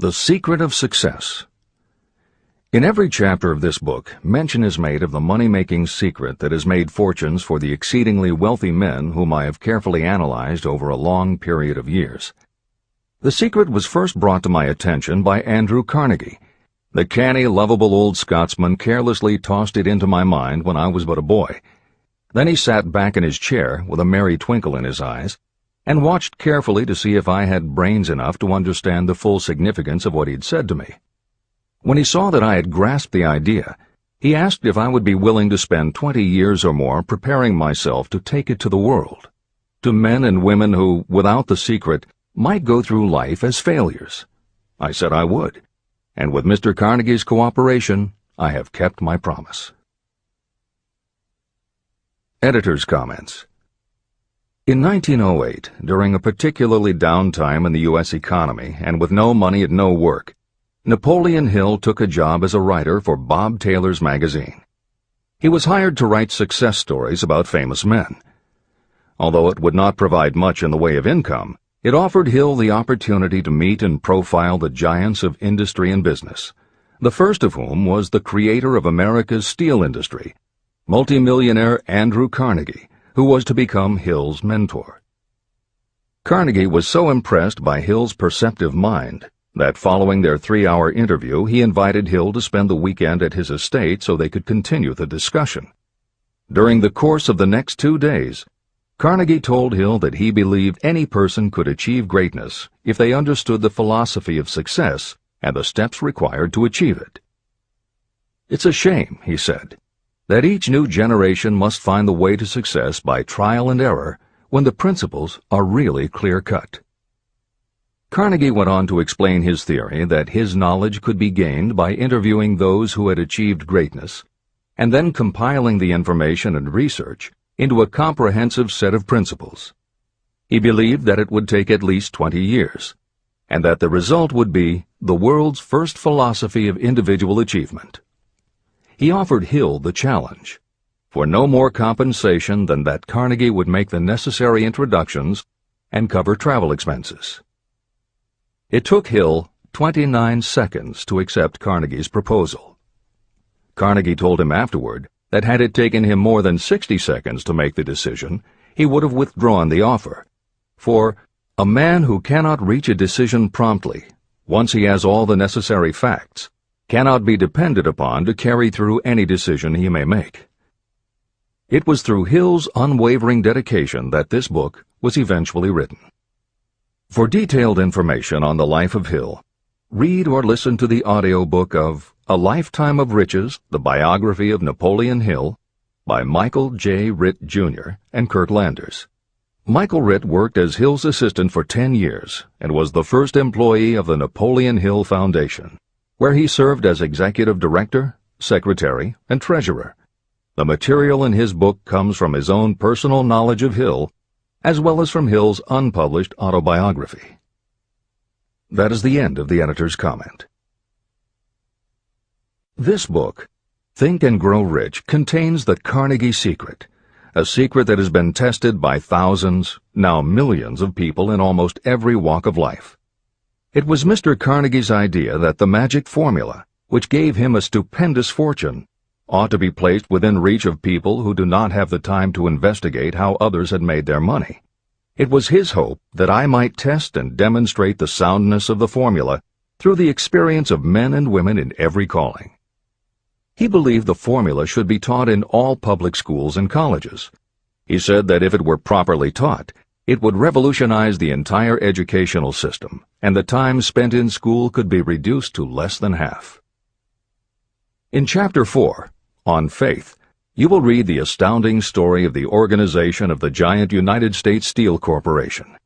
The Secret of Success. In every chapter of this book, mention is made of the money-making secret that has made fortunes for the exceedingly wealthy men whom I have carefully analyzed over a long period of years. The secret was first brought to my attention by Andrew Carnegie. The canny, lovable old Scotsman carelessly tossed it into my mind when I was but a boy. Then he sat back in his chair with a merry twinkle in his eyes and watched carefully to see if I had brains enough to understand the full significance of what he'd said to me. When he saw that I had grasped the idea, he asked if I would be willing to spend 20 years or more preparing myself to take it to the world, to men and women who, without the secret, might go through life as failures. I said I would, and with Mr. Carnegie's cooperation, I have kept my promise. Editor's comments. In 1908, during a particularly down time in the U.S. economy and with no money and no work, Napoleon Hill took a job as a writer for Bob Taylor's magazine. He was hired to write success stories about famous men. Although it would not provide much in the way of income, it offered Hill the opportunity to meet and profile the giants of industry and business, the first of whom was the creator of America's steel industry, multimillionaire Andrew Carnegie, who was to become Hill's mentor. Carnegie was so impressed by Hill's perceptive mind that following their 3-hour interview, he invited Hill to spend the weekend at his estate so they could continue the discussion. During the course of the next 2 days, Carnegie told Hill that he believed any person could achieve greatness if they understood the philosophy of success and the steps required to achieve it. "It's a shame," he said, "that each new generation must find the way to success by trial and error when the principles are really clear-cut." Carnegie went on to explain his theory that his knowledge could be gained by interviewing those who had achieved greatness and then compiling the information and research into a comprehensive set of principles. He believed that it would take at least 20 years, and that the result would be the world's first philosophy of individual achievement. He offered Hill the challenge, for no more compensation than that Carnegie would make the necessary introductions and cover travel expenses. It took Hill 29 seconds to accept Carnegie's proposal. Carnegie told him afterward that had it taken him more than 60 seconds to make the decision, he would have withdrawn the offer. For a man who cannot reach a decision promptly, once he has all the necessary facts, cannot be depended upon to carry through any decision he may make. It was through Hill's unwavering dedication that this book was eventually written. For detailed information on the life of Hill, read or listen to the audiobook of A Lifetime of Riches, the Biography of Napoleon Hill, by Michael J. Ritt, Jr. and Kurt Landers. Michael Ritt worked as Hill's assistant for 10 years and was the first employee of the Napoleon Hill Foundation, where he served as executive director, secretary, and treasurer. The material in his book comes from his own personal knowledge of Hill, as well as from Hill's unpublished autobiography. That is the end of the editor's comment. This book, Think and Grow Rich, contains the Carnegie secret, a secret that has been tested by thousands, now millions of people in almost every walk of life. It was Mr. Carnegie's idea that the magic formula, which gave him a stupendous fortune, ought to be placed within reach of people who do not have the time to investigate how others had made their money. It was his hope that I might test and demonstrate the soundness of the formula through the experience of men and women in every calling. He believed the formula should be taught in all public schools and colleges. He said that if it were properly taught, it would revolutionize the entire educational system, and the time spent in school could be reduced to less than half. In Chapter 4, On Faith, you will read the astounding story of the organization of the giant United States Steel Corporation.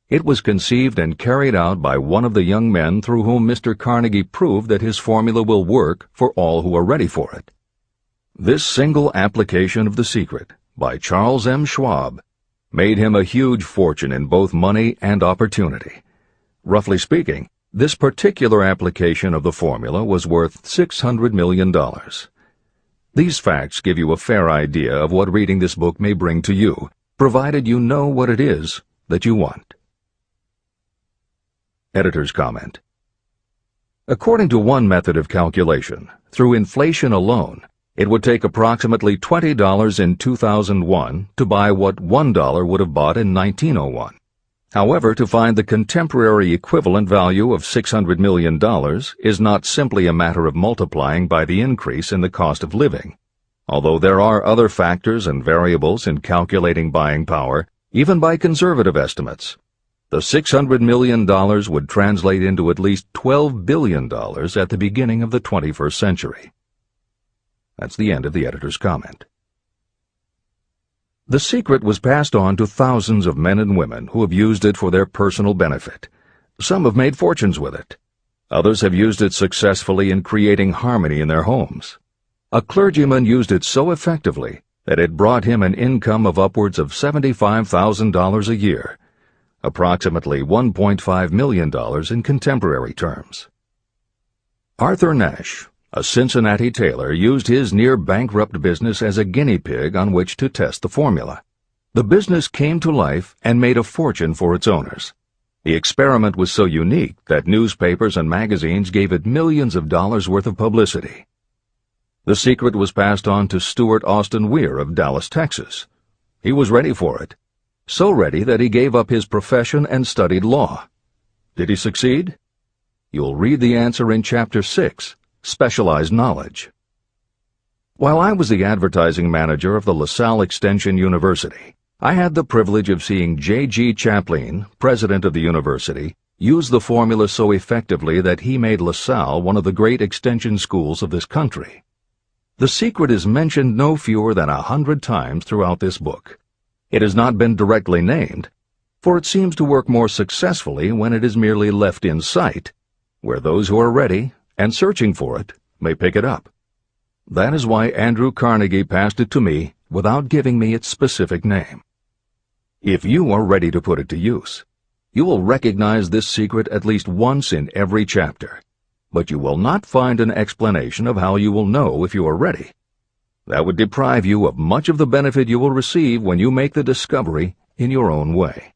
It was conceived and carried out by one of the young men through whom Mr. Carnegie proved that his formula will work for all who are ready for it. This single application of the secret, by Charles M. Schwab, made him a huge fortune in both money and opportunity. Roughly speaking, this particular application of the formula was worth $600 million. These facts give you a fair idea of what reading this book may bring to you, provided you know what it is that you want. Editor's comment. According to one method of calculation, through inflation alone, it would take approximately $20 in 2001 to buy what $1 would have bought in 1901. However, to find the contemporary equivalent value of $600 million is not simply a matter of multiplying by the increase in the cost of living. Although there are other factors and variables in calculating buying power, even by conservative estimates, the $600 million would translate into at least $12 billion at the beginning of the 21st century. That's the end of the editor's comment. The secret was passed on to thousands of men and women who have used it for their personal benefit. Some have made fortunes with it. Others have used it successfully in creating harmony in their homes. A clergyman used it so effectively that it brought him an income of upwards of $75,000 a year, approximately $1.5 million in contemporary terms. Arthur Nash, a Cincinnati tailor, used his near-bankrupt business as a guinea pig on which to test the formula. The business came to life and made a fortune for its owners. The experiment was so unique that newspapers and magazines gave it millions of dollars worth of publicity. The secret was passed on to Stuart Austin Weir of Dallas, Texas. He was ready for it, so ready that he gave up his profession and studied law. Did he succeed? You'll read the answer in Chapter 6, Specialized Knowledge. While I was the advertising manager of the LaSalle Extension University, I had the privilege of seeing J.G. Chaplin, president of the university, use the formula so effectively that he made LaSalle one of the great extension schools of this country. The secret is mentioned no fewer than 100 times throughout this book. It has not been directly named, for it seems to work more successfully when it is merely left in sight, where those who are ready and searching for it may pick it up. That is why Andrew Carnegie passed it to me without giving me its specific name. If you are ready to put it to use, you will recognize this secret at least once in every chapter, but you will not find an explanation of how you will know if you are ready. That would deprive you of much of the benefit you will receive when you make the discovery in your own way.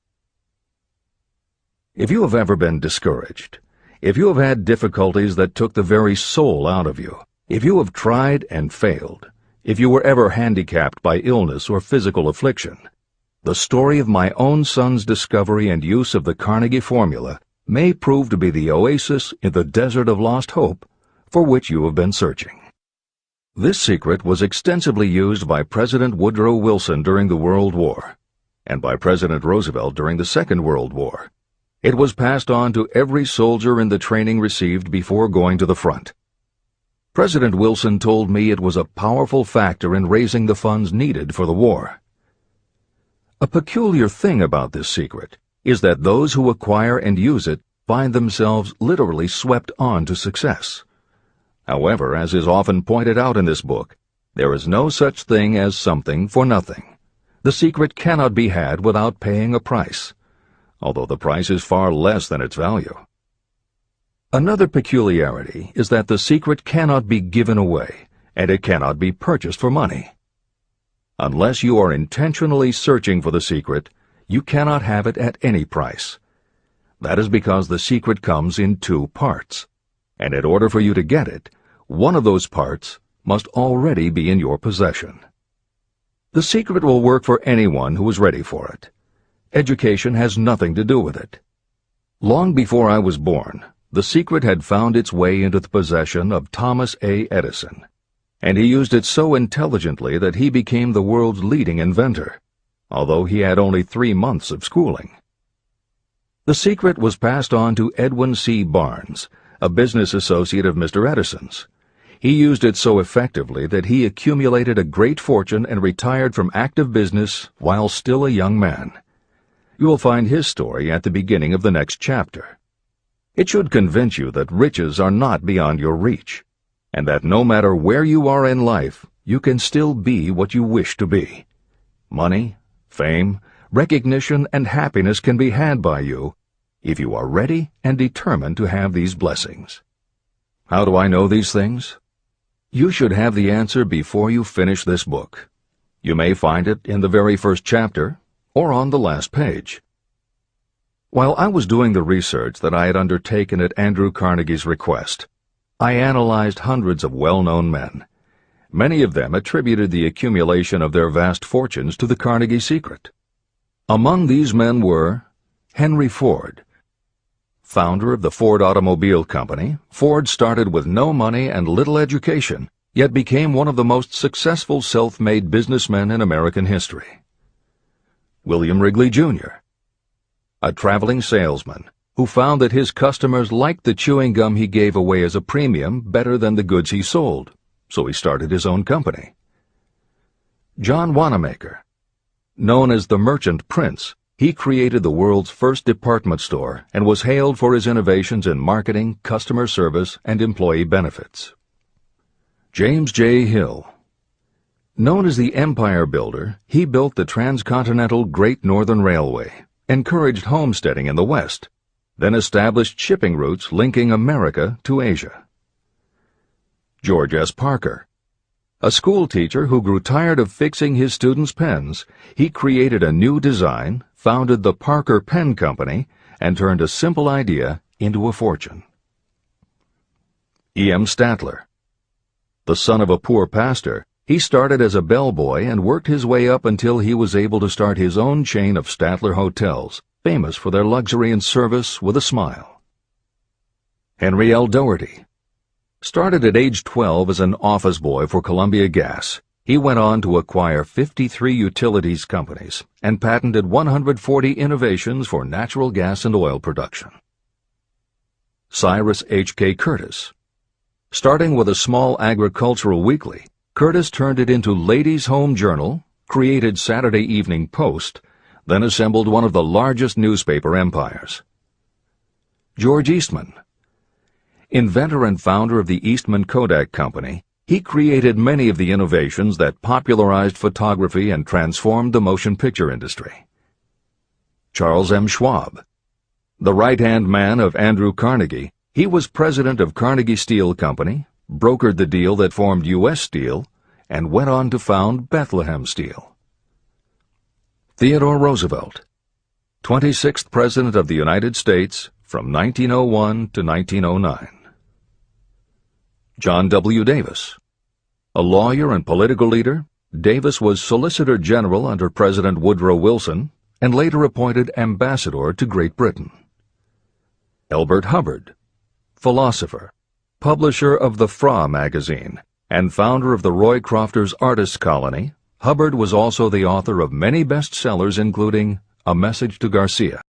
If you have ever been discouraged, if you have had difficulties that took the very soul out of you, if you have tried and failed, if you were ever handicapped by illness or physical affliction, the story of my own son's discovery and use of the Carnegie formula may prove to be the oasis in the desert of lost hope for which you have been searching. This secret was extensively used by President Woodrow Wilson during the World War, and by President Roosevelt during the Second World War. It was passed on to every soldier in the training received before going to the front. President Wilson told me it was a powerful factor in raising the funds needed for the war. A peculiar thing about this secret is that those who acquire and use it find themselves literally swept on to success. However, as is often pointed out in this book, there is no such thing as something for nothing. The secret cannot be had without paying a price, although the price is far less than its value. Another peculiarity is that the secret cannot be given away, and it cannot be purchased for money. Unless you are intentionally searching for the secret, you cannot have it at any price. That is because the secret comes in two parts, and in order for you to get it, one of those parts must already be in your possession. The secret will work for anyone who is ready for it. Education has nothing to do with it. Long before I was born, the secret had found its way into the possession of Thomas A. Edison, and he used it so intelligently that he became the world's leading inventor, although he had only 3 months of schooling. The secret was passed on to Edwin C. Barnes, a business associate of Mr. Edison's. He used it so effectively that he accumulated a great fortune and retired from active business while still a young man. You will find his story at the beginning of the next chapter. It should convince you that riches are not beyond your reach, and that no matter where you are in life, you can still be what you wish to be. Money, fame, recognition, and happiness can be had by you if you are ready and determined to have these blessings. How do I know these things? You should have the answer before you finish this book. You may find it in the very first chapter or on the last page. While I was doing the research that I had undertaken at Andrew Carnegie's request, I analyzed hundreds of well-known men. Many of them attributed the accumulation of their vast fortunes to the Carnegie secret. Among these men were Henry Ford. Founder of the Ford Automobile Company, Ford started with no money and little education, yet became one of the most successful self-made businessmen in American history. William Wrigley, Jr., a traveling salesman who found that his customers liked the chewing gum he gave away as a premium better than the goods he sold, so he started his own company. John Wanamaker. Known as the Merchant Prince, he created the world's first department store and was hailed for his innovations in marketing, customer service, and employee benefits. James J. Hill. Known as the Empire Builder, he built the transcontinental Great Northern Railway, encouraged homesteading in the West, then established shipping routes linking America to Asia. George S. Parker. A school teacher who grew tired of fixing his students' pens, he created a new design, founded the Parker Pen Company, and turned a simple idea into a fortune. E. M. Statler. The son of a poor pastor, he started as a bellboy and worked his way up until he was able to start his own chain of Statler hotels, famous for their luxury and service with a smile. Henry L. Doherty. Started at age 12 as an office boy for Columbia Gas, he went on to acquire 53 utilities companies and patented 140 innovations for natural gas and oil production. Cyrus H.K. Curtis. Starting with a small agricultural weekly, Curtis turned it into Ladies' Home Journal, created Saturday Evening Post, then assembled one of the largest newspaper empires. George Eastman. Inventor and founder of the Eastman Kodak Company, he created many of the innovations that popularized photography and transformed the motion picture industry. Charles M. Schwab. The right-hand man of Andrew Carnegie, he was president of Carnegie Steel Company, brokered the deal that formed U.S. Steel, and went on to found Bethlehem Steel. Theodore Roosevelt. 26th President of the United States from 1901 to 1909. John W. Davis. A lawyer and political leader, Davis was Solicitor General under President Woodrow Wilson and later appointed Ambassador to Great Britain. Elbert Hubbard. Philosopher, publisher of the Fra magazine, and founder of the Roy Crofters Artists Colony, Hubbard was also the author of many bestsellers including A Message to Garcia.